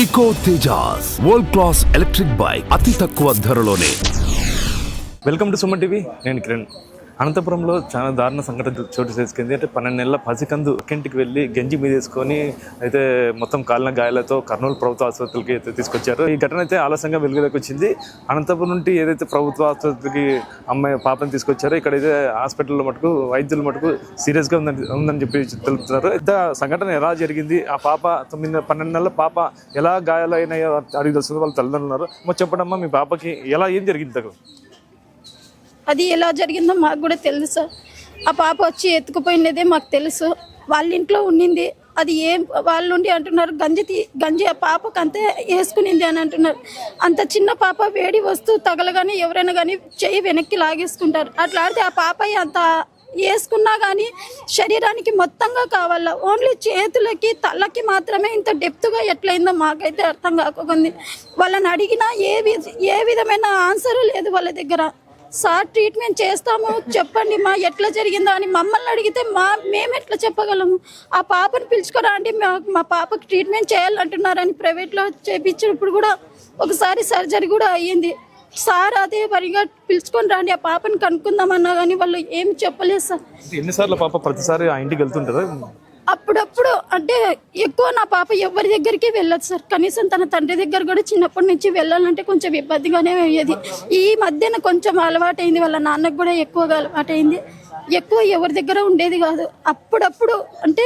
Eco Tejas world class electric bike అతి తక్కువ ధరలోనే. Welcome to Suman TV. నేను కిరణ్. అనంతపురంలో చాలా దారుణ సంఘటన చోటు చేసుకుంది. అంటే 12 నెలల పసికందు ఇంటికి వెళ్ళి గంజి మీద వేసుకొని అయితే మొత్తం కాలిన గాయాలతో కర్నూలు ప్రభుత్వ ఆసుపత్రికి అయితే తీసుకొచ్చారు. ఈ ఘటన అయితే ఆలస్యంగా వెలుగులోకి వచ్చింది. అనంతపురం నుండి ఏదైతే ప్రభుత్వ ఆసుపత్రికి అమ్మాయి పాపని తీసుకొచ్చారో ఇక్కడైతే హాస్పిటల్లో మటుకు వైద్యులు మటుకు సీరియస్గా ఉందని చెప్పి తెలుపుతున్నారు. ఇంత సంఘటన ఎలా జరిగింది, ఆ పాప 12 నెలల పాప ఎలా గాయాలైనాయో అడిగి తెలుస్తుంది. వాళ్ళు తల్లిదండ్రులు ఉన్నారు. చెప్పడమ్మా, మీ పాపకి ఏం జరిగింది? అది ఎలా జరిగిందో మాకు కూడా తెలుసు. ఆ పాప వచ్చి ఎత్తుకుపోయినదే మాకు తెలుసు. వాళ్ళ ఇంట్లో ఉండింది. అది ఏం వాళ్ళుండి అంటున్నారు గంజి ఆ పాపకు అంతే వేసుకునింది అని అంటున్నారు. అంత చిన్న పాప వేడి వస్తువు తగలగానే ఎవరైనా కానీ చెయ్యి వెనక్కి లాగేసుకుంటారు. అట్లా ఆడితే ఆ పాప అంత వేసుకున్నా కానీ శరీరానికి మొత్తంగా కావాల. ఓన్లీ చేతులకి తలకి మాత్రమే ఇంత డెప్త్గా ఎట్లయిందో మాకైతే అర్థం కాకపోయింది. వాళ్ళని అడిగినా ఏ విధమైన ఆన్సరు లేదు వాళ్ళ దగ్గర. సార్ ట్రీట్మెంట్ చేస్తాము చెప్పండి మా ఎట్లా జరిగిందో అని మమ్మల్ని అడిగితే మేము ఎట్లా చెప్పగలము? ఆ పాపను పిలుచుకోరా అండి, మా పాపకి ట్రీట్మెంట్ చేయాలంటున్నారని ప్రైవేట్లో చేయించినప్పుడు కూడా ఒకసారి సర్జరీ కూడా అయ్యింది. సార్ అదే పనిగా పిలుచుకొని రండి ఆ పాపని కనుక్కుందామన్నా కానీ వాళ్ళు ఏమి చెప్పలేదు సార్. ఎన్నిసార్లు పాప ప్రతిసారి ఆ ఇంటికి వెళ్తుంటారా? అప్పుడప్పుడు అంటే ఎక్కువ నా పాప ఎవరి దగ్గరికి వెళ్ళదు సార్. కనీసం తన తండ్రి దగ్గర కూడా చిన్నప్పటి నుంచి వెళ్ళాలంటే కొంచెం ఇబ్బందిగానే అయ్యేది. ఈ మధ్యన కొంచెం అలవాటైంది. వాళ్ళ నాన్నకు కూడా ఎక్కువగా అలవాటైంది. ఎక్కువ ఎవరి దగ్గర ఉండేది కాదు. అప్పుడప్పుడు అంటే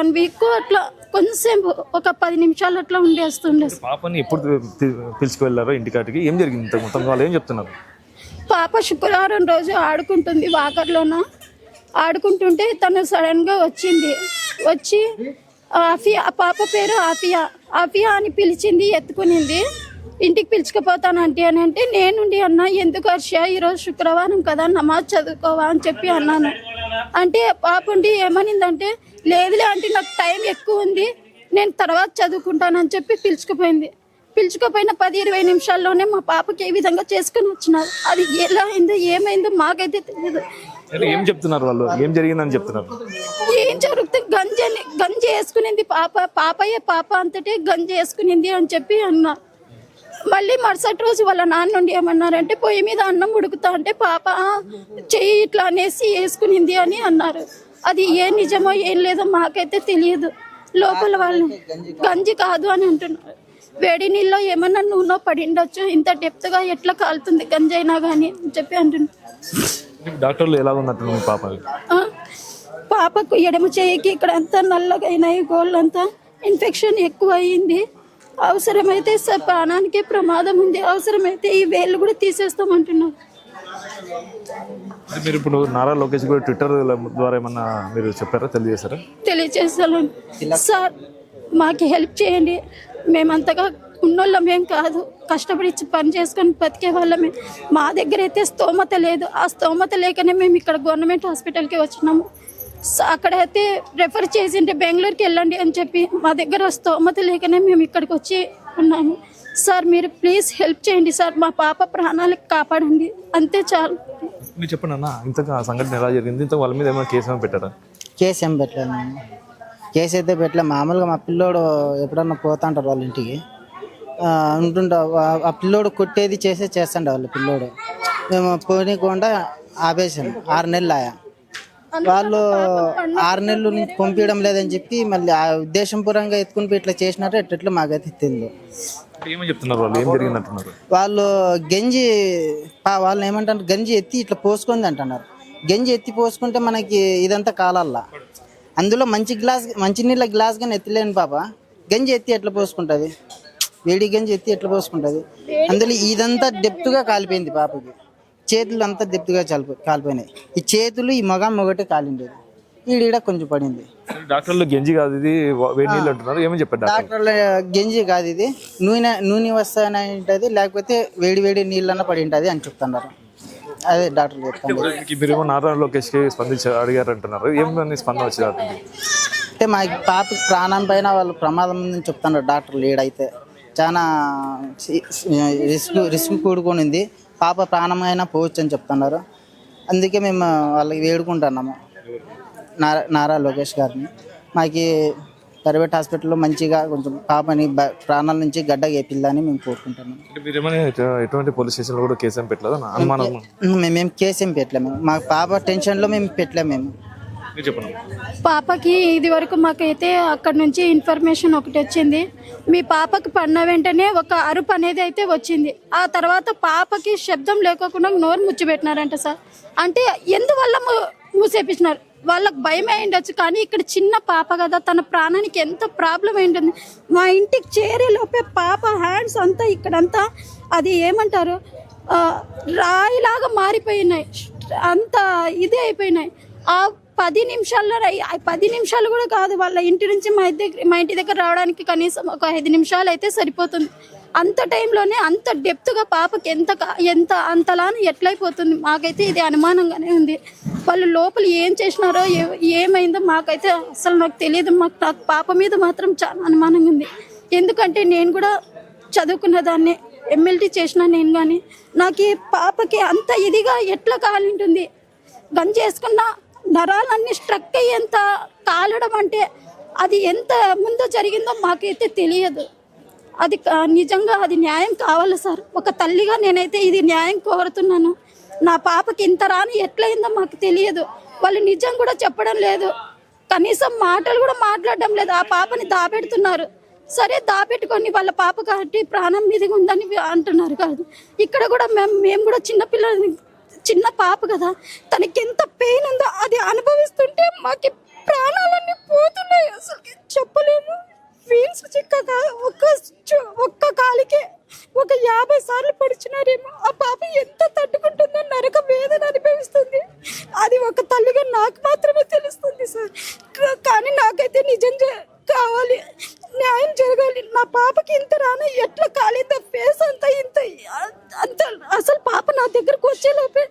1 వీక్ అట్లా కొంచెం ఒక 10 నిమిషాలు అట్లా ఉండేస్తుండే. పాపని ఎప్పుడు పిలుచుకువెళ్ళారో ఇంటికాటికి? ఏం జరిగింది మొత్తం? వాళ్ళు ఏం చెప్తున్నారు? పాప శుక్రవారం రోజు ఆడుకుంటుంది వాకర్లోన. ఆడుకుంటుంటే తను సడన్గా వచ్చి ఆఫియా, ఆ పాప పేరు ఆఫియా అని పిలిచింది, ఎత్తుకునింది. ఇంటికి పిలుచుకుపోతానంటే అని అంటే నేనుండి అన్నా, ఎందుకు హర్ష ఈరోజు శుక్రవారం కదా నమాజ్ చదువుకోవా అని చెప్పి అన్నాను. అంటే పాప ఉండి ఏమనిందంటే, లేదులే అంటే నాకు టైం ఎక్కువ ఉంది, నేను తర్వాత చదువుకుంటానని చెప్పి పిలుచుకుపోయిన 10-20 నిమిషాల్లోనే మా పాపకి ఏ విధంగా చేసుకుని వచ్చినారు. అది ఎలా అయిందో ఏమైందో మాకైతే తెలియదు. ఏం చెప్తున్నారు వాళ్ళు? ఏం జరిగిందని చెప్తున్నారు? ఏం జరుగుతుంది, గంజి వేసుకునింది పాప అంతటే గంజి వేసుకునింది అని చెప్పి అన్నారు. మళ్ళీ మరుసటి రోజు వాళ్ళ నాన్న నుండి ఏమన్నారంటే, పొయ్యి మీద అన్నం ఉడుకుతా అంటే పాప చెయ్యి ఇట్లా అనేసి వేసుకునింది అని అన్నారు. అది ఏం నిజమో ఏం లేదో మాకైతే తెలియదు. లోపల వాళ్ళు గంజి కాదు అని అంటున్నారు. వేడి నీళ్ళలో ఏమన్నా నూనె పడిండొచ్చు, ఇంత డెప్త్గా ఎట్లా కాలుతుంది గంజి అయినా కానీ అని చెప్పి అంటున్నారు. డాక్టర్లు ఎలా ఉన్నట్టు పాపకు ఎడమ చేయికి ఇక్కడ అంతా నల్లగా అయినాయి, గోళ్ళంతా ఇన్ఫెక్షన్ ఎక్కువ అయ్యింది. అవసరమైతే ప్రాణానికి ప్రమాదం ఉంది. అవసరమైతే ఈ వేళ్ళు కూడా తీసేస్తామంటున్నారు. మీరు ఇప్పుడు నారా లోకేష్ కూడా ట్విట్టర్ ద్వారా ఏమన్నా మీరు చెప్పారా, తెలియజేస్తాను సార్, మాకు హెల్ప్ చేయండి. మేమంతగా ఉన్నోళ్ళమేం కాదు, కష్టపడి పని చేసుకొని బతికే వాళ్ళమే. మా దగ్గర అయితే స్తోమత లేదు. ఆ స్తోమత లేకనే మేము ఇక్కడ గవర్నమెంట్ హాస్పిటల్కి వచ్చినాము. అక్కడైతే రెఫర్ చేసింటే బెంగళూరుకి వెళ్ళండి అని చెప్పి, మా దగ్గర స్తోమత లేకనే మేము ఇక్కడికి వచ్చి ఉన్నాము. సార్ మీరు ప్లీజ్ హెల్ప్ చేయండి సార్, మా పాప ప్రాణాలకు కాపాడండి, అంతే చాలు. మీరు చెప్పండి అన్న, ఇంతగా సంఘటన ఎలా జరిగింది? ఇంత వాళ్ళ మీద ఏమైనా కేసు పెట్టారా? కేసు ఏం పెట్టలేదు. కేసు అయితే పెట్టలే. మామూలుగా మా పిల్లోడు ఎప్పుడన్నా పోతాంటారు వాళ్ళ ఇంటికి, ఉంటుంటా ఆ పిల్లోడు కొట్టేది చేస్తాండ వాళ్ళ పిల్లోడు. మేము పోనీకుండా ఆపేసాం. 6 నెలలు ఆయా. వాళ్ళు 6 నెలలు పంపించడం లేదని చెప్పి మళ్ళీ ఆ ఉద్దేశంపూర్వంగా ఎత్తుకుని పోయి ఇట్లా చేసినారు. ఎట్లా మాకైతే తెలియదు. వాళ్ళు గంజి వాళ్ళు ఏమంటారు, గంజి ఎత్తి ఇట్లా పోసుకుంది అంటున్నారు. గంజి ఎత్తి పోసుకుంటే మనకి ఇదంతా కాలల్లా, అందులో మంచినీళ్ళ గ్లాస్ కానీ ఎత్తలేని పాప గంజి ఎత్తి ఎట్లా పోసుకుంటుంది? వేడి గంజి ఎత్తి ఎట్లా పోసుకుంటుంది? అందులో ఇదంతా డెప్త్గా కాలిపోయింది పాపకి. చేతులు అంతా డెప్త్గా కాలిపోయినాయి. ఈ చేతులు ఈ మొగటే కాలిండేది. ఈడ కొంచెం పడింది. డాక్టర్లు గంజి కాదు ఇది వేడి నీళ్ళు అంటున్నారు. ఏమని చెప్పారు డాక్టర్లు? గంజి కాదు ఇది, నూనె వస్తాయని ఉంటుంది, లేకపోతే వేడి నీళ్ళన్నా పడి ఉంటుంది అని చెప్తున్నారు. అదే డాక్టర్లు చెప్తాను. మీరు నారా లోకేష్కి స్పందించి అడిగారు అంటున్నారు. ఏమని స్పందన వచ్చింది? అంటే మా పాపకి ప్రాణం పైన వాళ్ళు ప్రమాదం ఉందని చెప్తున్నారు డాక్టర్లు. ఈడైతే చాలా రిస్క్ కూడుకొనింది. పాప ప్రాణమైనా పోవచ్చు అని చెప్తున్నారు. అందుకే మేము వాళ్ళకి వేడుకుంటున్నాము నారా లోకేష్ గారిని. మాకు ప్రైవేట్ హాస్పిటల్లో మంచిగా కొంచెం పాపని ప్రాణాల నుంచి గడ్డ గేపిల్లని మేము కోరుకుంటున్నాం. అంటే మీరు ఏమైనా ఎటువంటి పోలీస్ స్టేషన్లో కూడా కేసు ఏం పెట్టలేదా అనుమానం? మేము కేసు ఏం పెట్టలేము, మా పాప టెన్షన్లో మేము పెట్టలేము. మేము చెప్పండి. పాపకి ఇది వరకు మాకైతే అక్కడ నుంచి ఇన్ఫర్మేషన్ ఒకటి వచ్చింది, మీ పాపకి పడిన వెంటనే ఒక అరుపు అనేది అయితే వచ్చింది. ఆ తర్వాత పాపకి శబ్దం లేకోకుండా నోరు ముచ్చిపెట్టినారంట సార్. అంటే ఎందువల్ల మూసేపించినారు, వాళ్ళకి భయం అయి ఉండొచ్చు. కానీ ఇక్కడ చిన్న పాప కదా, తన ప్రాణానికి ఎంత ప్రాబ్లం అయి ఉంటుంది. మా ఇంటికి చేరేలోపే పాప హ్యాండ్స్ అంతా ఇక్కడంతా అది ఏమంటారు రాయిలాగా మారిపోయినాయి, అంత ఇదే అయిపోయినాయి. ఆ 10 నిమిషాల్లో 10 నిమిషాలు కూడా కాదు, వాళ్ళ ఇంటి నుంచి మా ఇంటి దగ్గర రావడానికి కనీసం ఒక 5 నిమిషాలు అయితే సరిపోతుంది. అంత టైంలోనే అంత డెప్త్గా పాపకి ఎంత అంతలానే ఎట్లయిపోతుంది, మాకైతే ఇది అనుమానంగానే ఉంది. వాళ్ళు లోపల ఏం చేసినారో ఏమైందో మాకైతే అసలు నాకు తెలియదు. నాకు పాప మీద మాత్రం చాలా అనుమానంగా ఉంది. ఎందుకంటే నేను కూడా చదువుకున్న దాన్ని, ఎమ్మెల్టీ చేసిన నేను, కానీ నాకు ఈ పాపకి అంత ఇదిగా ఎట్లా కాలింటుంది. గంజి వేసుకున్న నరాలన్నీ స్ట్రక్ అయ్యేంత కాలడం అంటే అది ఎంత ముందు జరిగిందో మాకైతే తెలియదు. అది నిజంగా అది న్యాయం కావాలి సార్. ఒక తల్లిగా నేనైతే ఇది న్యాయం కోరుతున్నాను. నా పాపకి ఇంత రాని ఎట్లయిందో మాకు తెలియదు. వాళ్ళు నిజం కూడా చెప్పడం లేదు, కనీసం మాటలు కూడా మాట్లాడడం లేదు. ఆ పాపని దాపెడుతున్నారు. సరే దాపెట్టుకొని వాళ్ళ పాప కాబట్టి ప్రాణం మీదగా ఉందని అంటున్నారు కాదు. ఇక్కడ కూడా మేము కూడా చిన్న పాప కదా, తనకి ఎంత పెయిన్ ఉందో అది అనుభవిస్తుంటే మాకు ప్రాణాలన్నీ పోతున్నాయి. అసలు చెప్పలేము. వీల్స్ చిక్కక ఒక్క కాలికే ఒక 50 సార్లు పడిచినారేమో. ఆ పాప ఎంత తట్టుకుంటుందో, నరక వేదన అనుభవిస్తుంది. అది ఒక తల్లిగా నాకు మాత్రమే తెలుస్తుంది సార్. కానీ నాకైతే నిజం కావాలి, న్యాయం జరగాలి. నా పాపకి ఇంత రానా ఎట్లా కాలిందో, ఫేస్ అంతా అంత అసలు పాప నా దగ్గరకు వచ్చేలోపే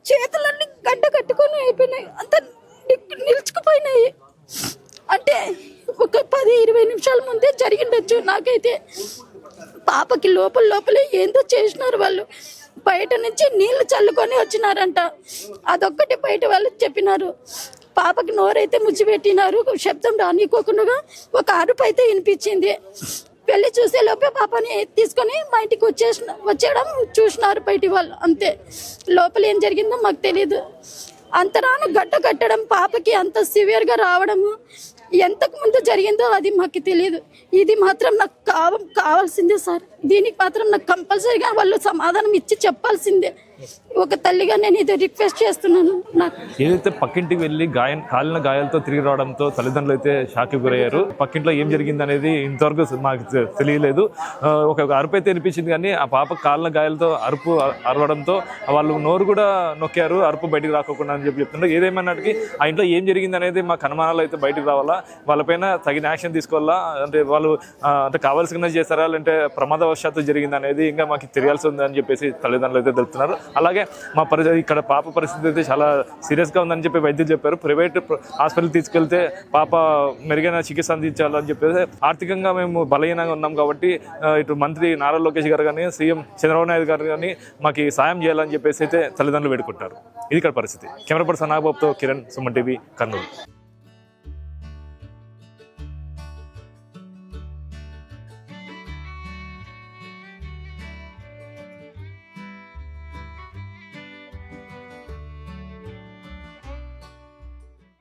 చేతులన్నీ గడ్డ కట్టుకొని అయిపోయినాయి, అంత నిలుచుకుపోయినాయి. అంటే ఒక 10-20 నిమిషాల ముందే జరిగిండొచ్చు. నాకైతే పాపకి లోపలే ఏందో చేసినారు వాళ్ళు. బయట నుంచి నీళ్లు చల్లుకొని వచ్చినారంట, అదొక్కటి బయట వాళ్ళు చెప్పినారు. పాపకి నోరైతే ముచ్చిపెట్టినారు, శబ్దం రానికోకుండా ఒక అరుపు అయితే వినిపించింది. వెళ్ళి చూసే లోపే పాపని తీసుకొని మా ఇంటికి వచ్చేయడం చూసినారు బయటి వాళ్ళు, అంతే. లోపల ఏం జరిగిందో మాకు తెలియదు. అంతరాను గడ్డ కట్టడం, పాపకి అంత సివియర్గా రావడము ఎంతకు ముందు జరిగిందో అది మాకు తెలియదు. ఇది మాత్రం నాకు కావాల్సిందే సార్. దీనికి మాత్రం నాకు కంపల్సరీగా వాళ్ళు సమాధానం ఇచ్చి చెప్పాల్సిందే. ఒక తల్లిగా నేను ఇది రిక్వెస్ట్ చేస్తున్నాను. నాకు ఏదైతే పక్కింటికి వెళ్ళి కాలిన గాయాలతో తిరిగి రావడంతో తల్లిదండ్రులు అయితే షాక్కి గురయ్యారు. పక్కింట్లో ఏం జరిగింది అనేది ఇంతవరకు మాకు తెలియలేదు. ఒక అరుపు అయితే అనిపించింది, కానీ ఆ పాప కాలిన గాయాలతో అరవడంతో వాళ్ళు నోరు కూడా నొక్కారు, అరుపు బయటకు రాకోకుండా అని చెప్తున్నారు. ఏదేమన్నటికీ ఆ ఇంట్లో ఏం జరిగింది అనేది మాకు అనుమానాలు అయితే బయటకు రావాలా, వాళ్ళపైన తగిన యాక్షన్ తీసుకోవాలా. అంటే వాళ్ళు అంటే కావాల్సిన చేస్తారా, లేదంటే ప్రమాదవశాత్తు జరిగింది అనేది ఇంకా మాకు తెలియాల్సి ఉంది అని చెప్పేసి తల్లిదండ్రులు అయితే తెలుపుతున్నారు. అలాగే ఇక్కడ పాప పరిస్థితి అయితే చాలా సీరియస్గా ఉందని చెప్పి వైద్యులు చెప్పారు. ప్రైవేట్ హాస్పిటల్ తీసుకెళ్తే పాప మెరుగైన చికిత్స అందించాలని చెప్పేసి ఆర్థికంగా మేము బలహీనంగా ఉన్నాం కాబట్టి ఇటు మంత్రి నారా లోకేష్ గారు కానీ, సీఎం చంద్రబాబు నాయుడు గారు కానీ మాకు సాయం చేయాలని చెప్పేసి అయితే తల్లిదండ్రులు వేడుకుంటారు. ఇది ఇక్కడ పరిస్థితి. కెమెరా పర్సన్ నాగబాబుతో కిరణ్, సుమన్ టీవీ, కర్నూలు.